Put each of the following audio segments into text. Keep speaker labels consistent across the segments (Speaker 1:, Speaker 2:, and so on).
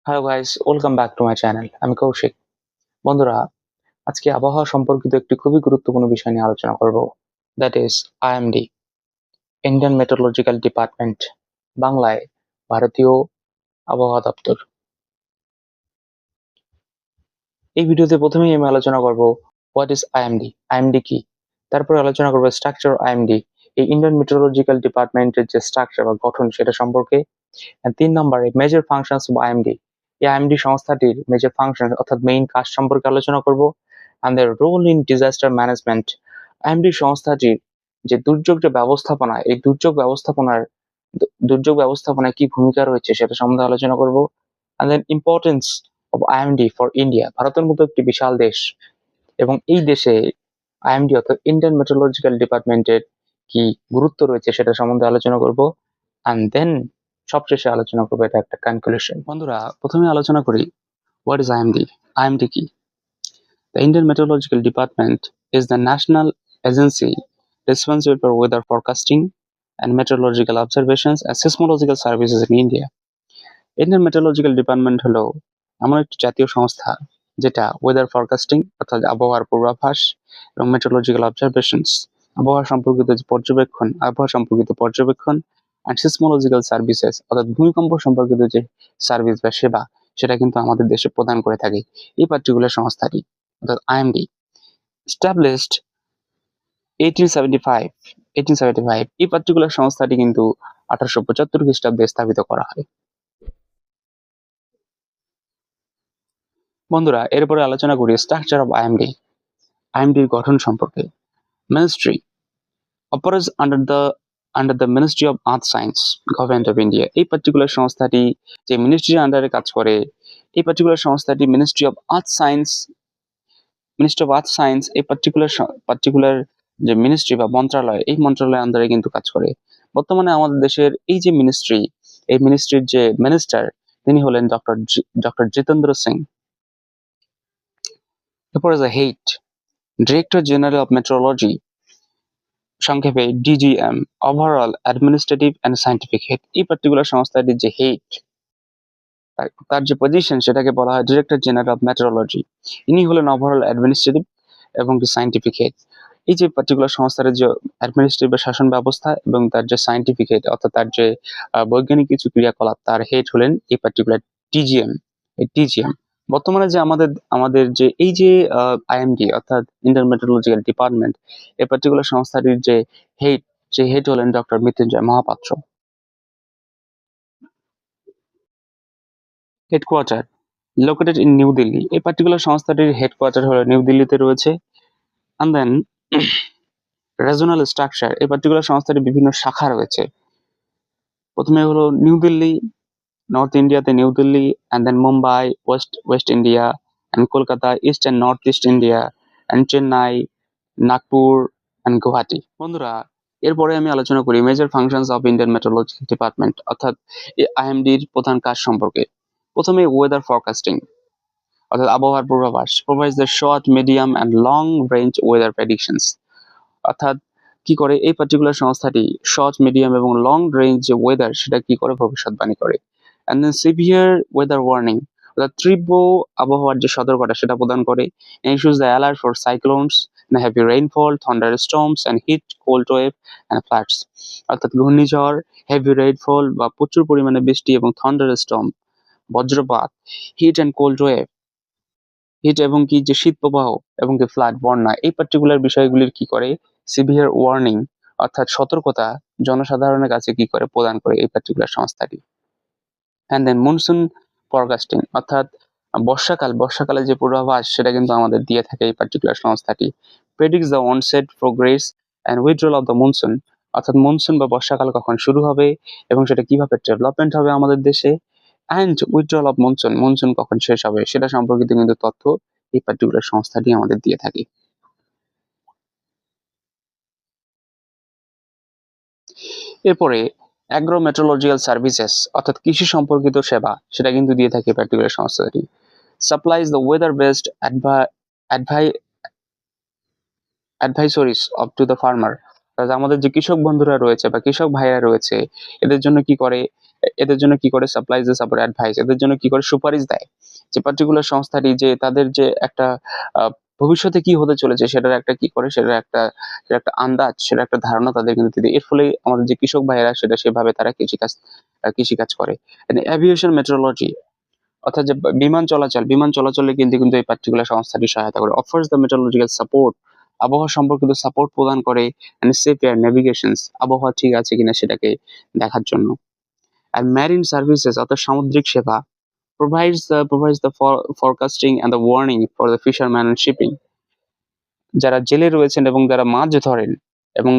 Speaker 1: Hello guys, welcome back to my channel. আমি কৌশিক। বন্ধুরা, আজকে আবহাওয়া সম্পর্কিত একটি খুবই গুরুত্বপূর্ণ বিষয় নিয়ে আলোচনা করব। That is IMD, Indian meteorological department, বাংলায় ভারতীয় আবহাওয়া দপ্তর। এই ভিডিওতে প্রথমেই আমি আলোচনা করব হোয়াট ইজ আইএমডি, আইএমডি কি। তারপরে আলোচনা করব স্ট্রাকচার আইএমডি, এই ইন্ডিয়ান মেট্রোলজিক্যাল ডিপার্টমেন্টের যে স্ট্রাকচার বা গঠন সেটা সম্পর্কে। 3 নম্বরে মেজর ফাংশনস অফ আইএমডি, এই আইএমডি সংস্থাটির মেজর ফাংশন অর্থাৎ মেইন কাজ সম্পর্কে আলোচনা করব। And the role in disaster management, IMD সংস্থাটির যে দুর্যোগ যে ব্যবস্থাপনা, এই দুর্যোগ ব্যবস্থাপনায় কি ভূমিকা রয়েছে সেটা সম্বন্ধে আলোচনা করব। And then importance of IMD for India, ভারতের মতো একটি বিশাল দেশ এবং এই দেশে আইএমডি অর্থাৎ ইন্ডিয়ান মেট্রোলজিক্যাল ডিপার্টমেন্টের কি গুরুত্ব রয়েছে সেটা সম্বন্ধে আলোচনা করব। অ্যান্ড দেন সবশেষে আলোচনা করবো এটা একটা কনক্লুশন। বন্ধুরা, প্রথমে আলোচনা করি হোয়াট ইজ আইএমডি। আইএমডি কি? The Indian Meteorological Department is the national agency responsible for weather forecasting and meteorological observations and seismological services in India. Indian meteorological department হলো এমন একটি জাতীয় সংস্থা যেটা ওয়েদার ফরকাস্টিং অর্থাৎ আবহাওয়ার পূর্বাভাস এবং মেট্রোলজিক্যাল অবজারভেশনস আবহাওয়া সম্পর্কিত পর্যবেক্ষণ অ্যান্ড সিসমোলজিক্যাল সার্ভিসেস অর্থাৎ ভূমিকম্প সম্পর্কিত যে সার্ভিস বা সেবা সেটা কিন্তু আমাদের দেশে প্রদান করে থাকে এই পার্টিকুলার সংস্থাটি অর্থাৎ আইএমডি। established 1875 এই পার্টিকুলার সংস্থাটি কিন্তু 1875 খ্রিস্টাব্দে স্থাপিত করা হয়। বন্ধুরা, এরপরে আলোচনা করি স্ট্রাকচার অফ আইএমডি, আইএমডির গঠন সম্পর্কে। Ministry operates under the ministry of earth science, government of India. এই পার্টিকুলার সংস্থাটি যে মিনিস্ট্রির আন্ডারে কাজ করে, এই পার্টিকুলার সংস্থাটি মিনিস্ট্রি অফ আর্থ সায়েন্স এই পার্টিকুলার যে মিনিস্ট্রি বা মন্ত্রণালয়, এই মন্ত্রণালয়ের আন্ডারে কিন্তু কাজ করে। বর্তমানে আমাদের দেশের এই যে মিনিস্ট্রি, এই মিনিস্ট্রির যে মিনিস্টার তিনি হলেন ডক্টর জিতেন্দ্র সিং। এরপরে যে head, director general of metrology, সংক্ষেপে DGM, overall administrative and scientific head. এই পার্টিকুলার সংস্থাটির যে হেড, তার যে পজিশন সেটাকে বলা হয় ডিরেক্টর জেনারেল অফ মেট্রোলজি। ইনি হলেন ওভারঅল অ্যাডমিনিস্ট্রেটিভ এবং কি সায়েন্টিফিক হেড। এই যে পার্টিকুলার সংস্থার যে অ্যাডমিনিস্ট্রেটিভ বা শাসন ব্যবস্থা এবং তার যে সায়েন্টিফিক হেড অর্থাৎ তার যে বৈজ্ঞানিক কিছু ক্রিয়াকলাপ, তার হেড হলেন এই পার্টিকুলার টিজিএম। এই টিজিএম বর্তমানে যে আমাদের যে এই যে আইএমডি অর্থাৎ ইন্ডিয়ান মেট্রোলজিক্যাল ডিপার্টমেন্ট, এই পার্টিকুলার সংস্থাটির যে হেড, সেই হেড হলেন doctor Mrityunjay Mohapatra. Headquarter located in New Delhi, এই পার্টিকুলার সংস্থাটির হেডকোয়ার্টার হলো নিউ দিল্লিতে রয়েছে। অ্যান্ড দেন রিজিওনাল স্ট্রাকচার, এই পার্টিকুলার সংস্থাটির বিভিন্ন শাখা রয়েছে। প্রথমে হলো নিউ দিল্লি, নর্থ ইন্ডিয়াতে New Delhi, and then Mumbai, west India, and Kolkata, east and north east India, and Chennai, Nagpur, and Guwahati. বন্ধুরা, এরপরে আমি আলোচনা করি major functions of Indian meteorological department অর্থাৎ আইএমডির প্রধান কাজ সম্পর্কে। প্রথমে ওয়েদার ফরকাস্টিং অর্থাৎ আবহাওয়ার পূর্বাভাস, provides the short, medium and long range weather predictions. অর্থাৎ কি করে এই পার্টিকুলার সংস্থাটি শর্ট, মিডিয়াম এবং লং রেঞ্জ যে ওয়েদার সেটা কি করে ভবিষ্যৎবাণী করে। And then severe weather warning অর্থাৎ তীব্র আবহাওয়ার যে সতর্কতা সেটা প্রদান করে। Issues the alert for cyclones, heavy rainfall, thunder storms and heat, cold wave and floods. অর্থাৎ ঘূর্ণিঝড়, হেভি রেইনফল বা প্রচুর পরিমাণে বৃষ্টি এবং থন্ডার স্টর্ম, বজ্রপাত, heat and cold wave, heat এবং কি যে শীত প্রবাহ এবং কি ফ্লাড, বন্যা, এই পার্টিকুলার বিষয়গুলির কি করে সিভিয়ার ওয়ার্নিং অর্থাৎ সতর্কতা জনসাধারণের কাছে কি করে প্রদান করে এই পার্টিকুলার সংস্থাটি। অ্যান্ড দেন মনসুন ফরকাস্টিং অর্থাৎ বর্ষাকালে যে পূর্বাভাস সেটা কিন্তু আমাদের দিয়ে থাকে এই পার্টিকুলার সংস্থাটি। Predicts the onset, progress and withdrawal of the monsoon অর্থাৎ মনসুন বা বর্ষাকাল কখন শুরু হবে এবং সেটা কিভাবে ডেভেলপমেন্ট হবে আমাদের দেশে। অ্যান্ড উইথড্রল অফ মনসুন কখন শেষ হবে সেটা সম্পর্কিত কিন্তু তথ্য এই পার্টিকুলার সংস্থাটি আমাদের দিয়ে থাকে। এরপরে অ্যাগ্রো মেট্রোলজিক্যাল সার্ভিসেস অর্থাৎ কৃষি সম্পর্কিত সেবা সেটা কিন্তু দিয়ে থাকে পার্টিকুলার সংস্থাটি। Supplies the weather based advisories of to the farmer, আমাদের যে কৃষক বন্ধুরা রয়েছে বা কৃষক ভাইরা রয়েছে এদের জন্য কি করে এদের জন্য কি করে সাপ্লাইজ সাপোর্ট অ্যাডভাইস, এদের জন্য কি করে সুপারিশ দেয়, যে পার্টিকুলার সংস্থাটি যে তাদের যে একটা ভবিষ্যতে কি হতে চলেছে সেটার একটা কি করে সেটা একটা আন্দাজ, সেটা একটা ধারণা তাদের কিন্তু দেয়। এর ফলে আমাদের যে কৃষক ভাইয়েরা সেটা সেভাবে তারা কৃষিকাজ করে। এভিয়েশন মেট্রোলজি, অর্থাৎ যে বিমান চলাচলে কিন্তু এই পার্টিকুলার সংস্থাটি সহায়তা করে। অফার্স দ্য মেট্রোলজিক্যাল সাপোর্ট, আবহাওয়া সম্পর্কিত সাপোর্ট প্রদান করে। এন্ড সেফ এয়ার নেভিগেশনস, আবহাওয়া ঠিক আছে কিনা সেটাকে দেখার জন্য। আর ম্যারিন সার্ভিসেস, অর্থাৎ সামুদ্রিক সেবা, provides the forecasting and the warning for the fishermen and shipping, যারা জেলে রয়েছেন এবং যারা মাছ ধরেন এবং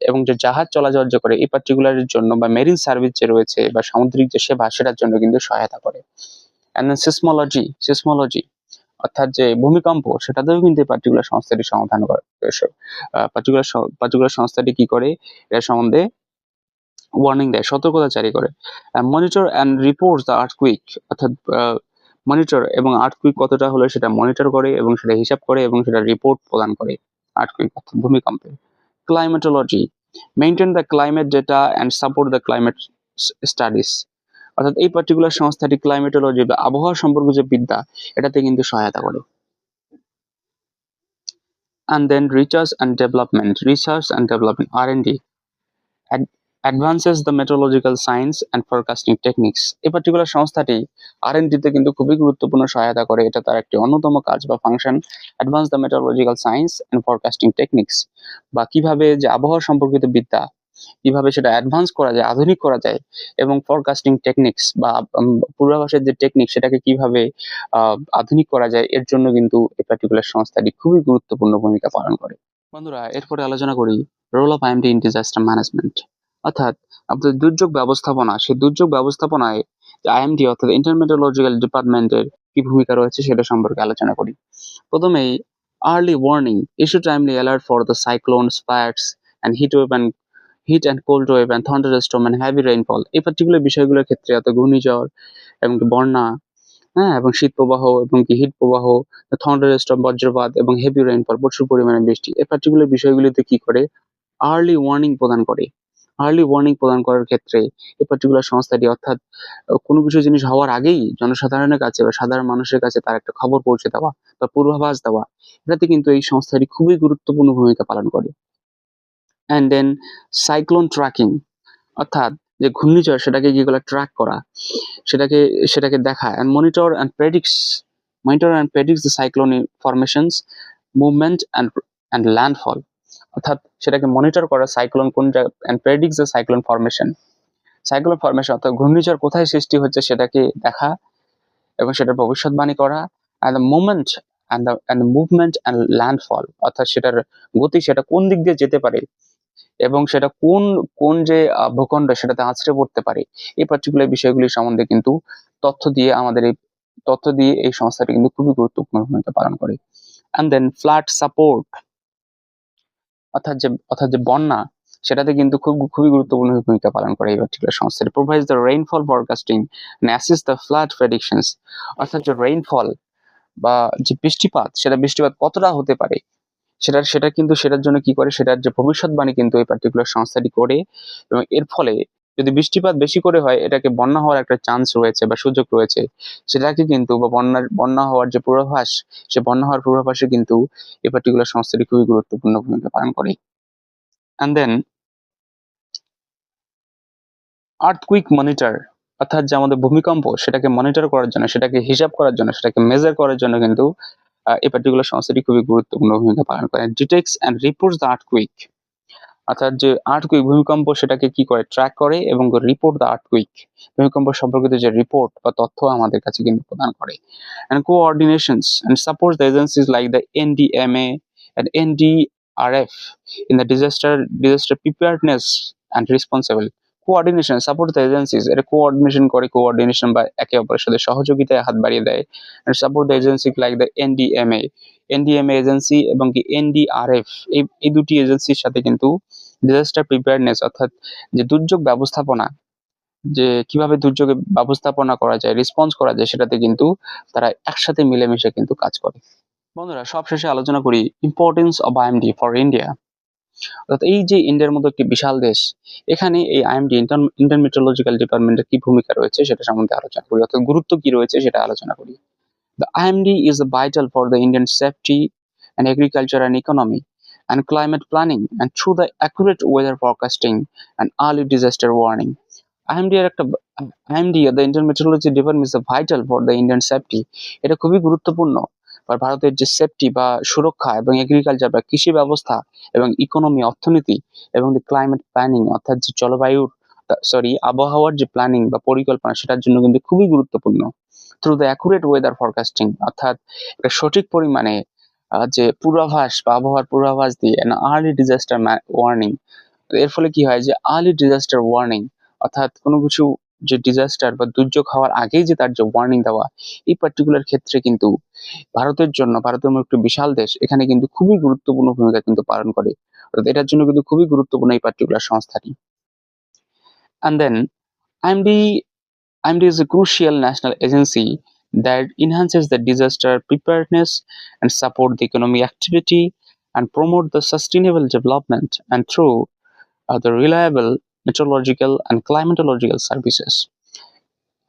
Speaker 1: এবং যে জাহাজ চলাচল যে করে এই পার্টিকুলারের জন্য, বা মেরিন সার্ভিস যে রয়েছে বা সামুদ্রিক যে সেবা সেটার জন্য কিন্তু সহায়তা করে। এন্ড সিসমোলজি, অর্থাৎ যে ভূমিকম্প সেটাতেও কিন্তু এই পার্টিকুলার সংস্থাটি সমাধান করে। পার্টিকুলার সংস্থাটি কি করে, এর সম্বন্ধে ওয়ার্নিং দেয়, সতর্কতা জারি করে। Monitor and reports the earthquake, অর্থাৎ মনিটর এবং আর্থকুইক কতটা হলো সেটা মনিটর করে এবং সেটা হিসাব করে এবং সেটা রিপোর্ট প্রদান করে আর্থকুইক অর্থাৎ ভূমিকম্পে। Climatology, maintain the climate data and support the climate studies, অর্থাৎ এই পার্টিকুলার সংস্থাটি ক্লাইমেটোলজি বা আবহাওয়া সম্পর্কিত যে বিদ্যা এটাতে কিন্তু সহায়তা করে। And then research and development R&D, advances the meteorological science and forecasting techniques. এই পার্টিকুলার সংস্থাটি R&D তে কিন্তু খুবই গুরুত্বপূর্ণ সহায়তা করে, এটা তার একটি অন্যতম কাজ বা function. Advance the meteorological science and forecasting techniques, বা কিভাবে যে আবহাওয়া সম্পর্কিত বিদ্যা কিভাবে সেটা অ্যাডভান্স করা যায়, আধুনিক করা যায়, এবং ফরকাস্টিং টেকনিক্স বা পূর্বাভাসের যে টেকনিক সেটাকে কিভাবে আধুনিক করা যায়, এর জন্য কিন্তু এই পার্টিকুলার সংস্থাটি খুবই গুরুত্বপূর্ণ ভূমিকা পালন করে। বন্ধুরা, এরপরে আলোচনা করি role of IMD in disaster management, অর্থাৎ আপনাদের দুর্যোগ ব্যবস্থাপনা, সেই দুর্যোগ ব্যবস্থাপনায় আইএমডি অর্থাৎ ইন্টারমেট্রোলজিক্যাল ডিপার্টমেন্টের কি ভূমিকা রয়েছে সেটা সম্পর্কে আলোচনা করি। প্রথমেই early warning, issue timely alert for the cyclones, fires and heat and cold wave and thunderstorm and heavy rainfall. এই পার্টিকুলার বিষয়গুলোর ক্ষেত্রে অর্থাৎ ঘূর্ণিঝড় এবং বন্যা, হ্যাঁ, এবং শীত প্রবাহ এবং হিট প্রবাহ, থান্ডারস্টর্ম বজ্রপাত এবং হেভি রেইনফল প্রচুর পরিমাণে বৃষ্টি, এই পার্টিকুলার বিষয়গুলিতে কি করে আর্লি ওয়ার্নিং প্রদান করে। আর্লি ওয়ার্নিং প্রদান করার ক্ষেত্রে এই পার্টিকুলার সংস্থাটি, অর্থাৎ কোনো কিছু জিনিস হওয়ার আগেই জনসাধারণের কাছে বা সাধারণ মানুষের কাছে তার একটা খবর পৌঁছে দেওয়া বা পূর্বাভাস দেওয়া, এটাতে কিন্তু এই সংস্থাটি খুবই গুরুত্বপূর্ণ ভূমিকা পালন করে। অ্যান্ড দেন সাইক্লোন ট্র্যাকিং, অর্থাৎ যে ঘূর্ণিঝড় সেটাকে কি করে ট্র্যাক করা, সেটাকে দেখা। And monitor and predicts the cyclone formations, movement and landfall, অর্থাৎ সেটাকে মনিটর করা সাইক্লোন কোন জায়গায়, and predicts the cyclone formation অর্থাৎ ঘূর্ণিঝড় কোথায় সৃষ্টি হচ্ছে সেটাকে দেখা এবং সেটার ভবিষ্যৎবাণী করা। And the movement and landfall, অর্থাৎ সেটার গতি, সেটা কোন দিক দিয়ে যেতে পারে এবং সেটা কোন কোন যে ভূখণ্ড সেটাতে আছড়ে পড়তে পারে, এই পার্টিকুলার বিষয়গুলি সম্বন্ধে কিন্তু তথ্য দিয়ে এই সংস্থাটি কিন্তু খুবই গুরুত্বপূর্ণ ভূমিকা পালন করে। অ্যান্ড দেন ফ্লাড সাপোর্ট, অর্থাৎ যে বন্যা সেটাতে কিন্তু খুবই গুরুত্বপূর্ণ ভূমিকা পালন করে এই পার্টিকুলার সংস্থাটি। Provides the rainfall forecasting and assist the flood predictions, অর্থাৎ যে রেইনফল বা যে বৃষ্টিপাত কতটা হতে পারে সেটা কিন্তু সেটার জন্য কি করে, সেটার যে ভবিষ্যৎবাণী কিন্তু এই পার্টিকুলার সংস্থাটি করে, এবং এর ফলে যদি বৃষ্টিপাত বেশি করে হয় এটাকে বন্যা হওয়ার একটা চান্স রয়েছে বা সুযোগ রয়েছে, সেটাকে কিন্তু বা বন্যা হওয়ার যে পূর্বাভাস, সে বন্যা হওয়ার পূর্বাভাসে কিন্তু এই পার্টিকুলার সংস্থাটি খুবই গুরুত্বপূর্ণ ভূমিকা পালন করে। অ্যান্ড দেন আর্থকুইক মনিটর, অর্থাৎ যে আমাদের ভূমিকম্প সেটাকে মনিটর করার জন্য, সেটাকে হিসাব করার জন্য, সেটাকে মেজার করার জন্য কিন্তু এই পার্টিকুলার সংস্থাটি খুবই গুরুত্বপূর্ণ ভূমিকা পালন করে। Detects and reports the earthquake, অর্থাৎ যে আর্থকুইক ভূমিকম্প সেটাকে কি করে ট্র্যাক করে এবং রিপোর্ট দ্য আর্থকুইক, ভূমিকম্প সম্পর্কিত যে রিপোর্ট বা তথ্য আমাদের কাছে কিন্তু প্রদান করে। And coordinations and supports the agencies like the NDMA and NDRF in the disaster preparedness and responsible. Coordination support the agencies, এটা কোঅর্ডিনেশন বা একে অপরের সাথে সহযোগিতায় হাত বাড়িয়ে দেয়। and support the agency like the NDMA agency এবং কি NDRF, এই দুটি এজেন্সির সাথে কিন্তু ডিজাস্টার প্রিপেয়ারনেস, অর্থাৎ যে দুর্যোগ ব্যবস্থাপনা, যে কিভাবে দুর্যোগে ব্যবস্থাপনা করা যায়, রেসপন্স করা যায়, সেটাতে কিন্তু তারা একসাথে মিলেমিশে কিন্তু কাজ করে। বন্ধুরা, সবশেষে আলোচনা করি importance of IMD for India. অর্থাৎ এই যে ইন্ডিয়ার মতো একটি বিশাল দেশ, এখানে এই আইএমডি ইন্ডিয়ান মেট্রোলজিক্যাল ডিপার্টমেন্টের কি ভূমিকা রয়েছে সেটা সম্বন্ধে আলোচনা করি, অর্থাৎ গুরুত্ব কি রয়েছে সেটা আলোচনা করি। The IMD is vital for the Indian safety and agriculture and economy and climate planning and through the accurate weather forecasting and early disaster warning. IMD এর একটা IMD the Indian Meteorology Department is vital for the Indian safety. এটা খুবই গুরুত্বপূর্ণ আর ভারতের যে safety বা সুরক্ষা এবং এগ্রিকালচার বা কৃষি ব্যবস্থা এবং ইকোনমি অর্থনীতি এবং ক্লাইমেট প্ল্যানিং অর্থাৎ যে জলবায়ুর আবহাওয়ার যে প্ল্যানিং বা পরিকল্পনা সেটার জন্য কিন্তু খুবই গুরুত্বপূর্ণ। Through the accurate weather forecasting অর্থাৎ একটা সঠিক পরিমাণে যে পূর্বাভাস বা আবহাওয়ার পূর্বাভাস দিয়ে আর্লি ডিজাস্টার ওয়ার্নিং। এর ফলে কি হয় যে আর্লি ডিজাস্টার ওয়ার্নিং অর্থাৎ কোনো কিছু যে ডিজাস্টার বা দুর্যোগ হওয়ার আগেই যে তার যে ওয়ার্নিং দেওয়া, এই পার্টিকুলার ক্ষেত্রে কিন্তু ভারতের মতো একটি বিশাল দেশ এখানে কিন্তু খুবই গুরুত্বপূর্ণ ভূমিকা কিন্তু পালন করে। অর্থাৎ এটার জন্য কিন্তু খুবই গুরুত্বপূর্ণ এই পার্টিকুলার সংস্থাটি। And then IMD is a crucial national agency that enhances the disaster preparedness and support the economic activity and promote the sustainable development and through the reliable meteorological and climatological services.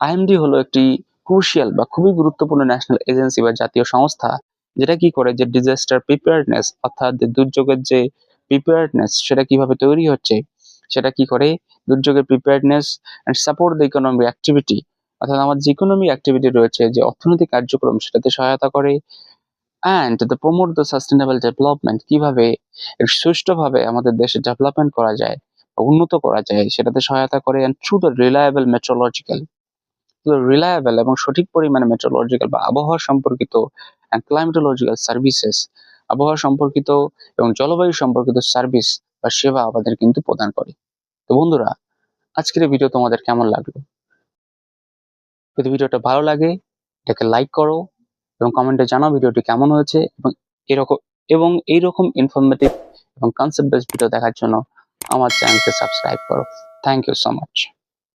Speaker 1: IMD হলো একটি crucial বা খুবই গুরুত্বপূর্ণ national agency বা জাতীয় সংস্থা, যেটা কি করে যে ডিজাস্টার প্রিপেয়ারনেস অর্থাৎ দুর্যোগের যে প্রিপেয়ারনেস সেটা কিভাবে তৈরি হচ্ছে সেটা কি করে, দুর্যোগের preparedness and support the economic activity অর্থাৎ আমার যে ইকোনমিক অ্যাক্টিভিটি রয়েছে যে অর্থনৈতিক কার্যক্রম সেটাতে সহায়তা করে, and the promote the sustainable development কিভাবে সুষ্ঠুভাবে আমাদের দেশে ডেভেলপমেন্ট করা যায় বা উন্নত করা যায় সেটাতে সহায়তা করে, and through the reliable meteorological reliable এবং সঠিক পরিমাণে মেট্রোলজিক্যাল বা আবহাওয়া সম্পর্কিত অ্যান্ড ক্লাইমেটোলজিক্যাল সার্ভিসেস আবহাওয়া সম্পর্কিত এবং জলবায়ু সম্পর্কিত সার্ভিস বা সেবা আমাদের কিন্তু প্রদান করে। তো বন্ধুরা, আজকের এই ভিডিও তোমাদের কেমন লাগলো? যদি ভিডিওটা ভালো লাগে এটাকে লাইক করো এবং কমেন্টে জানাও ভিডিওটি কেমন হয়েছে, এবং এইরকম ইনফরমেটিভ এবং কনসেপ্ট বেসড ভিডিও দেখার জন্য আমার চ্যানেলকে সাবস্ক্রাইব করো। Thank you so much.